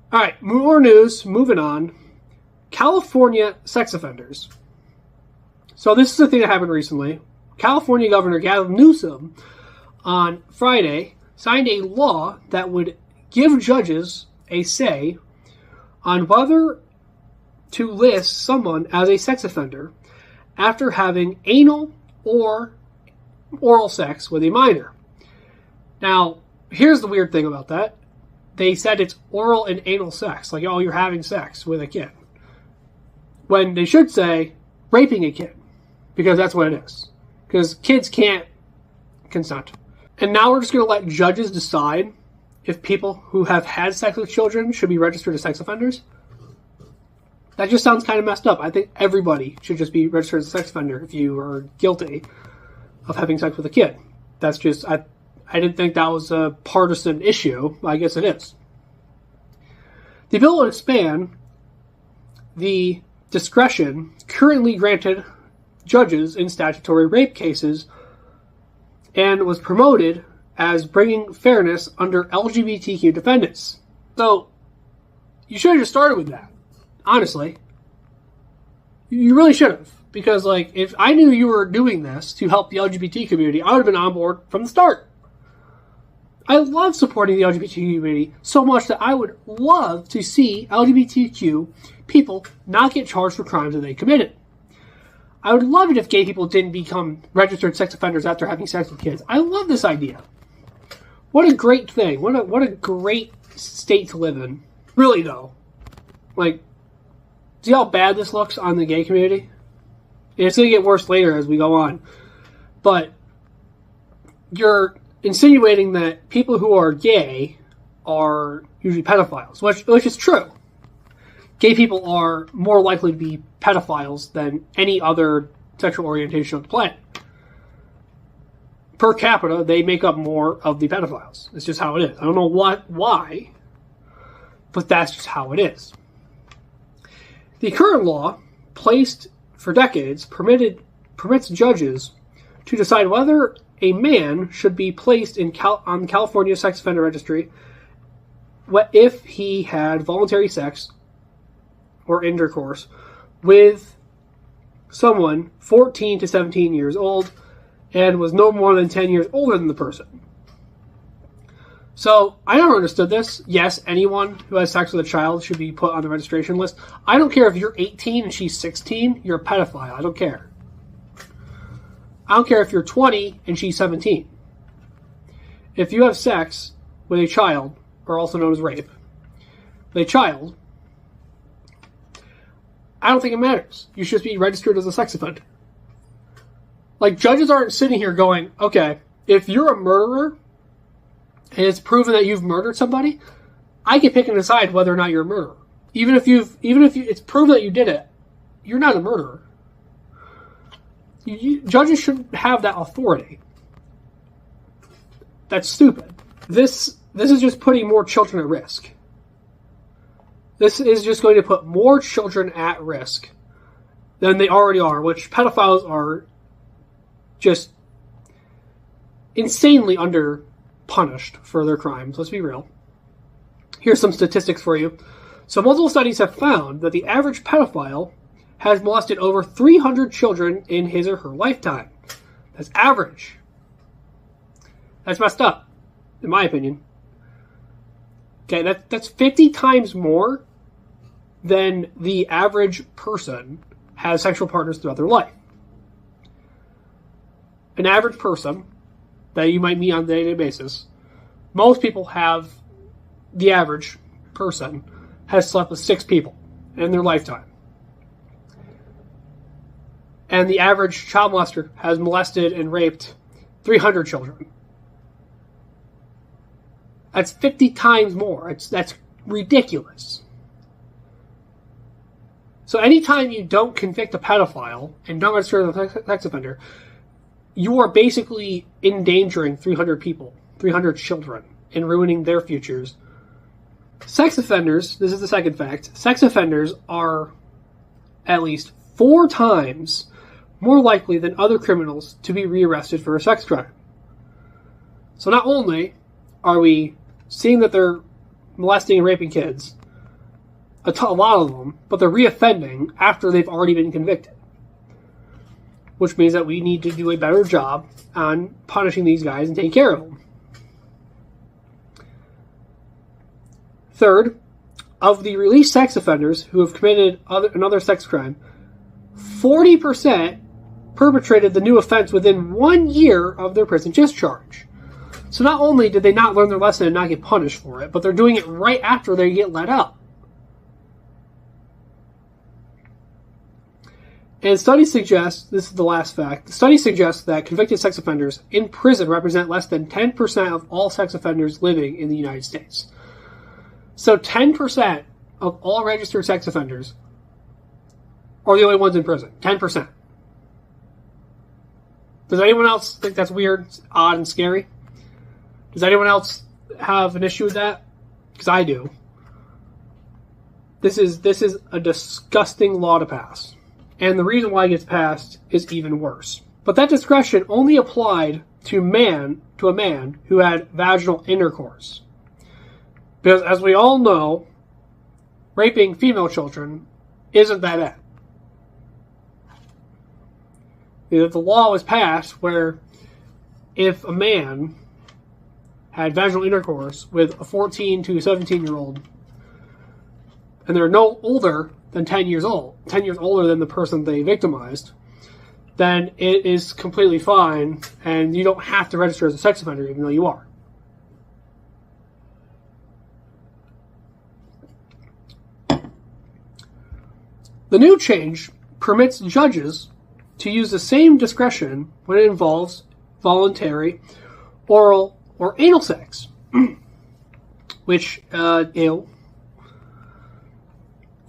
All right, more news. Moving on. California sex offenders. So this is the thing that happened recently. California Governor Gavin Newsom on Friday signed a law that would give judges a say on whether to list someone as a sex offender after having anal or oral sex with a minor. Now, here's the weird thing about that. They said it's oral and anal sex, like, oh, you're having sex with a kid. When they should say raping a kid, because that's what it is. Because kids can't consent. And now we're just going to let judges decide if people who have had sex with children should be registered as sex offenders. That just sounds kind of messed up. I think everybody should just be registered as a sex offender if you are guilty of having sex with a kid. That's just, I didn't think that was a partisan issue. I guess it is. The bill will expand the discretion currently granted judges in statutory rape cases and was promoted as bringing fairness under LGBTQ defendants. So, you should have just started with that. Honestly. You really should have. Because, like, if I knew you were doing this to help the LGBT community, I would have been on board from the start. I love supporting the LGBT community so much that I would love to see LGBTQ people not get charged for crimes that they committed. I would love it if gay people didn't become registered sex offenders after having sex with kids. I love this idea. What a great thing. What a great state to live in. Really, though. Like, see how bad this looks on the gay community? And it's going to get worse later as we go on. But you're insinuating that people who are gay are usually pedophiles, which is true. Gay people are more likely to be pedophiles than any other sexual orientation on the planet. Per capita, they make up more of the pedophiles. It's just how it is. I don't know why, but that's just how it is. The current law, placed for decades, permits judges to decide whether a man should be placed on the California Sex Offender Registry if he had voluntary sex or intercourse with someone 14 to 17 years old and was no more than 10 years older than the person. So, I never understood this. Yes, anyone who has sex with a child should be put on the registration list. I don't care if you're 18 and she's 16, you're a pedophile. I don't care. I don't care if you're 20 and she's 17. If you have sex with a child, or also known as rape, with a child, I don't think it matters. You should be registered as a sex offender. Like, judges aren't sitting here going, okay, if you're a murderer, and it's proven that you've murdered somebody, I can pick and decide whether or not you're a murderer. Even if it's proven that you did it, you're not a murderer. Judges shouldn't have that authority. That's stupid. This is just putting more children at risk. This is just going to put more children at risk than they already are, which pedophiles are just insanely under-punished for their crimes. Let's be real. Here's some statistics for you. So multiple studies have found that the average pedophile has molested over 300 children in his or her lifetime. That's average. That's messed up, in my opinion. Okay, that's 50 times more than the average person has sexual partners throughout their life. An average person that you might meet on a day-to-day basis, most people have, the average person has slept with 6 people in their lifetime. And the average child molester has molested and raped 300 children. That's 50 times more. That's ridiculous. So anytime you don't convict a pedophile and don't register as a sex offender, you are basically endangering 300 people, 300 children, and ruining their futures. Sex offenders, this is the second fact, sex offenders are at least 4 times more likely than other criminals to be rearrested for a sex crime. So not only are we seeing that they're molesting and raping kids, a lot of them, but they're reoffending after they've already been convicted. Which means that we need to do a better job on punishing these guys and taking care of them. Third, of the released sex offenders who have committed another sex crime, 40% perpetrated the new offense within 1 year of their prison discharge. So not only did they not learn their lesson and not get punished for it, but they're doing it right after they get let out. And studies suggest, this is the last fact, studies suggest that convicted sex offenders in prison represent less than 10% of all sex offenders living in the United States. So 10% of all registered sex offenders are the only ones in prison. 10%. Does anyone else think that's weird, odd, and scary? Does anyone else have an issue with that? Because I do. This is a disgusting law to pass. And the reason why it gets passed is even worse. But that discretion only applied to a man who had vaginal intercourse. Because as we all know, raping female children isn't that bad. The law was passed where if a man had vaginal intercourse with a 14 to 17-year-old, and they're no older than 10 years old, 10 years older than the person they victimized, then it is completely fine, and you don't have to register as a sex offender even though you are. The new change permits judges to use the same discretion when it involves voluntary, oral, or anal sex. Which, you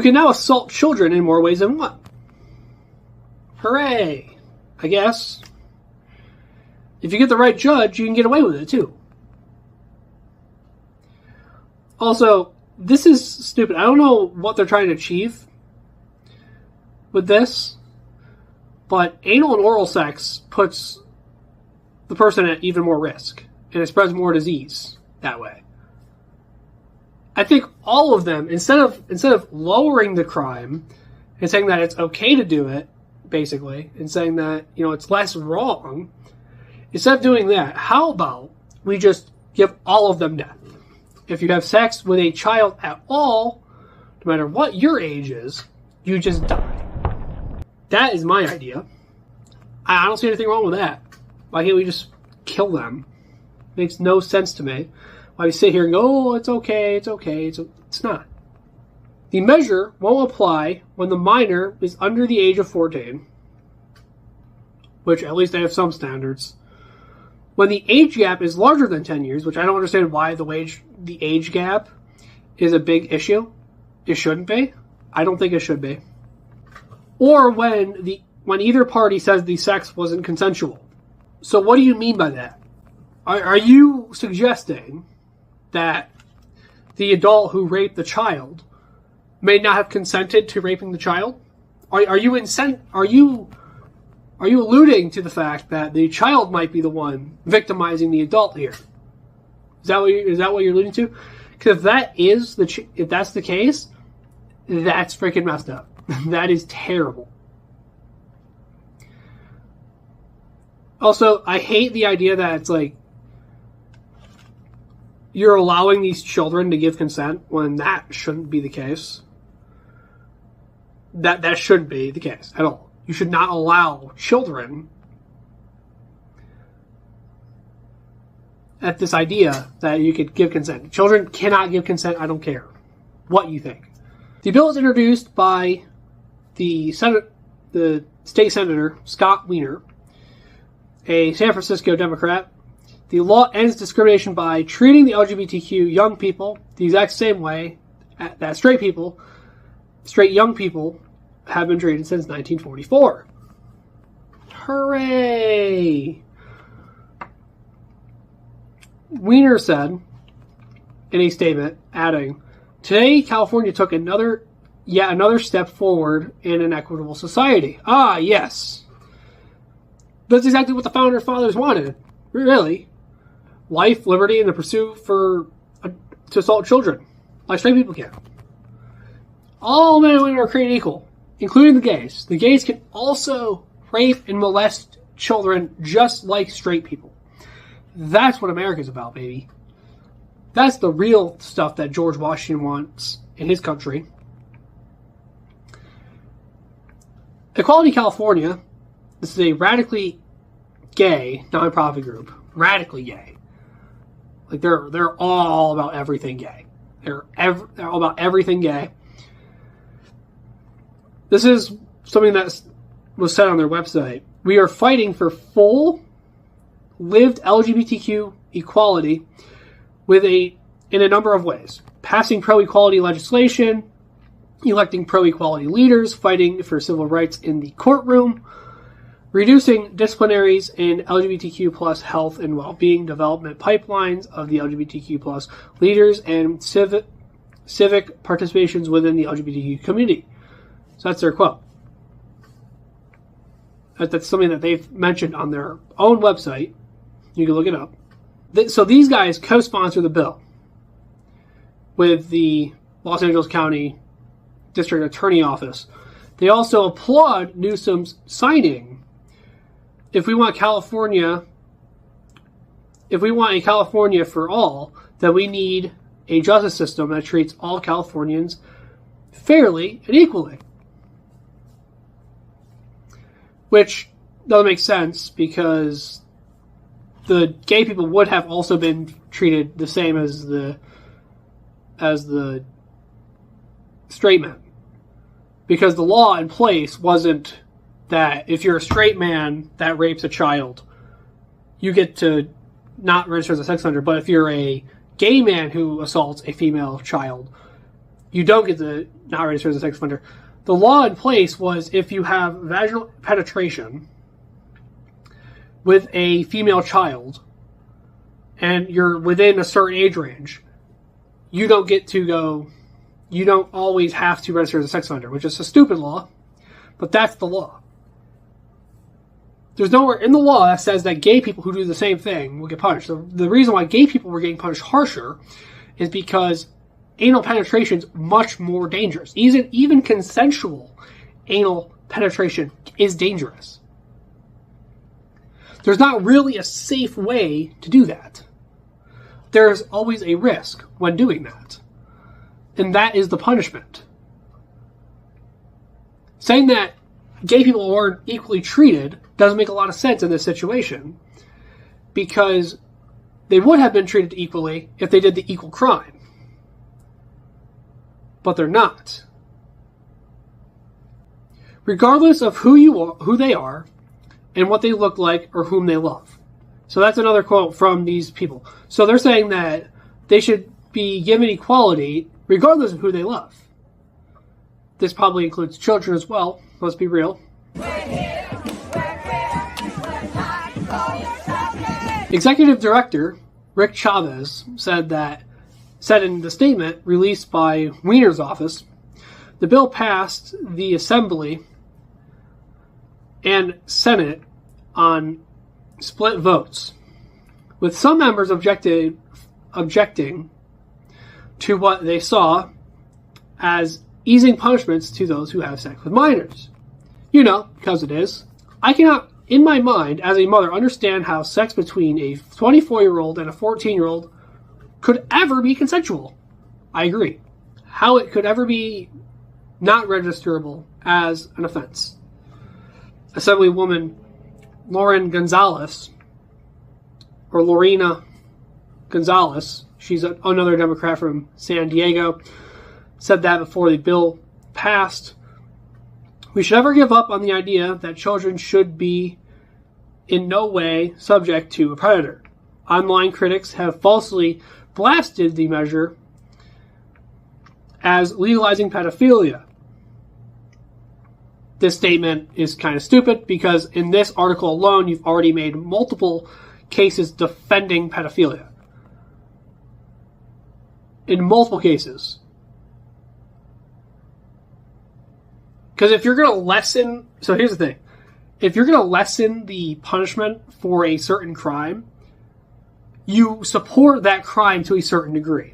can now assault children in more ways than one. Hooray! I guess. If you get the right judge, you can get away with it, too. Also, this is stupid. I don't know what they're trying to achieve with this, but anal and oral sex puts the person at even more risk, and it spreads more disease that way. I think all of them, instead of lowering the crime and saying that it's okay to do it, basically, and saying that, it's less wrong, instead of doing that, how about we just give all of them death? If you have sex with a child at all, no matter what your age is, you just die. That is my idea. I don't see anything wrong with that. Why can't we just kill them? Makes no sense to me. Why we sit here and go, oh, it's okay. It's not. The measure won't apply when the minor is under the age of 14, which at least they have some standards. When the age gap is larger than 10 years, which I don't understand why the age gap is a big issue. It shouldn't be. I don't think it should be. Or when either party says the sex wasn't consensual. So what do you mean by that? Are you suggesting that the adult who raped the child may not have consented to raping the child? Are you alluding to the fact that the child might be the one victimizing the adult here? Is that what you're alluding to? Because if that's the case, that's freaking messed up. That is terrible. Also, I hate the idea that it's like you're allowing these children to give consent when that shouldn't be the case. That shouldn't be the case at all. You should not allow children at this idea that you could give consent. Children cannot give consent. I don't care what you think. The bill is introduced by the state senator, Scott Wiener, a San Francisco Democrat. The law ends discrimination by treating the LGBTQ young people the exact same way that straight young people have been treated since 1944. Hooray! Wiener said in a statement, adding, "Today, California took yet another step forward in an equitable society." Ah, yes. That's exactly what the Founders Fathers wanted. Really. Life, liberty, and the pursuit to assault children. Like straight people can. all men and women are created equal, including the gays. The gays can also rape and molest children just like straight people. That's what America's about, baby. That's the real stuff that George Washington wants in his country. Equality California, this is a radically gay nonprofit group. Radically gay. Like they're all about everything gay. They're all about everything gay. This is something that was said on their website. We are fighting for full lived LGBTQ equality in a number of ways. Passing pro-equality legislation, electing pro-equality leaders, fighting for civil rights in the courtroom, reducing disciplinaries in LGBTQ plus health and well-being development pipelines of the LGBTQ plus leaders, and civic participations within the LGBTQ community. So that's their quote. That's something that they've mentioned on their own website. You can look it up. So these guys co-sponsor the bill with the Los Angeles County District Attorney Office. They also applaud Newsom's signing. If we want a California for all, then we need a justice system that treats all Californians fairly and equally. Which doesn't make sense because the gay people would have also been treated the same as the straight men. Because the law in place wasn't that if you're a straight man that rapes a child, you get to not register as a sex offender. But if you're a gay man who assaults a female child, you don't get to not register as a sex offender. The law in place was if you have vaginal penetration with a female child and you're within a certain age range, you don't always have to register as a sex offender, which is a stupid law, but that's the law. There's nowhere in the law that says that gay people who do the same thing will get punished. The reason why gay people were getting punished harsher is because anal penetration is much more dangerous. Even consensual anal penetration is dangerous. There's not really a safe way to do that. There's always a risk when doing that. And that is the punishment. Saying that gay people weren't equally treated doesn't make a lot of sense in this situation, because they would have been treated equally if they did the equal crime. But they're not. Regardless of who they are, and what they look like or whom they love. So that's another quote from these people. So they're saying that they should be given equality regardless of who they love. This probably includes children as well. Let's be real. Executive Director Rick Chavez said in the statement released by Wiener's office, the bill passed the Assembly and Senate on split votes, with some members objecting to what they saw as easing punishments to those who have sex with minors. Because it is. I cannot, in my mind, as a mother, understand how sex between a 24-year-old and a 14-year-old could ever be consensual. I agree. How it could ever be not registerable as an offense. Assemblywoman Lorena Gonzalez, she's another Democrat from San Diego, said that before the bill passed. We should never give up on the idea that children should be in no way subject to a predator. Online critics have falsely blasted the measure as legalizing pedophilia. This statement is kind of stupid because in this article alone, you've already made multiple cases defending pedophilia. In multiple cases. Because if you're going to lessen... So here's the thing. If you're going to lessen the punishment for a certain crime, you support that crime to a certain degree.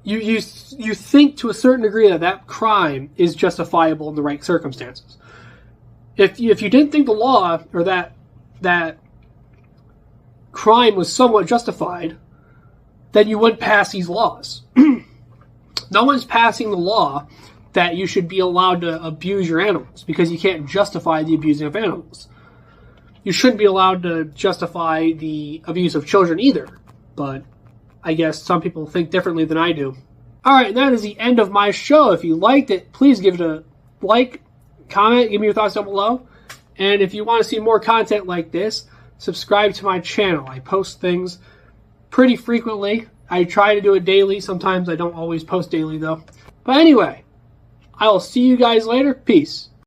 you think to a certain degree that crime is justifiable in the right circumstances. If you didn't think the law or that crime was somewhat justified, then you wouldn't pass these laws. No one's passing the law that you should be allowed to abuse your animals because you can't justify the abusing of animals. You shouldn't be allowed to justify the abuse of children either, but I guess some people think differently than I do. Alright, and that is the end of my show. If you liked it, please give it a like, comment, give me your thoughts down below. And if you want to see more content like this, subscribe to my channel. I post things pretty frequently. I try to do it daily. Sometimes I don't always post daily though. But anyway, I will see you guys later. Peace.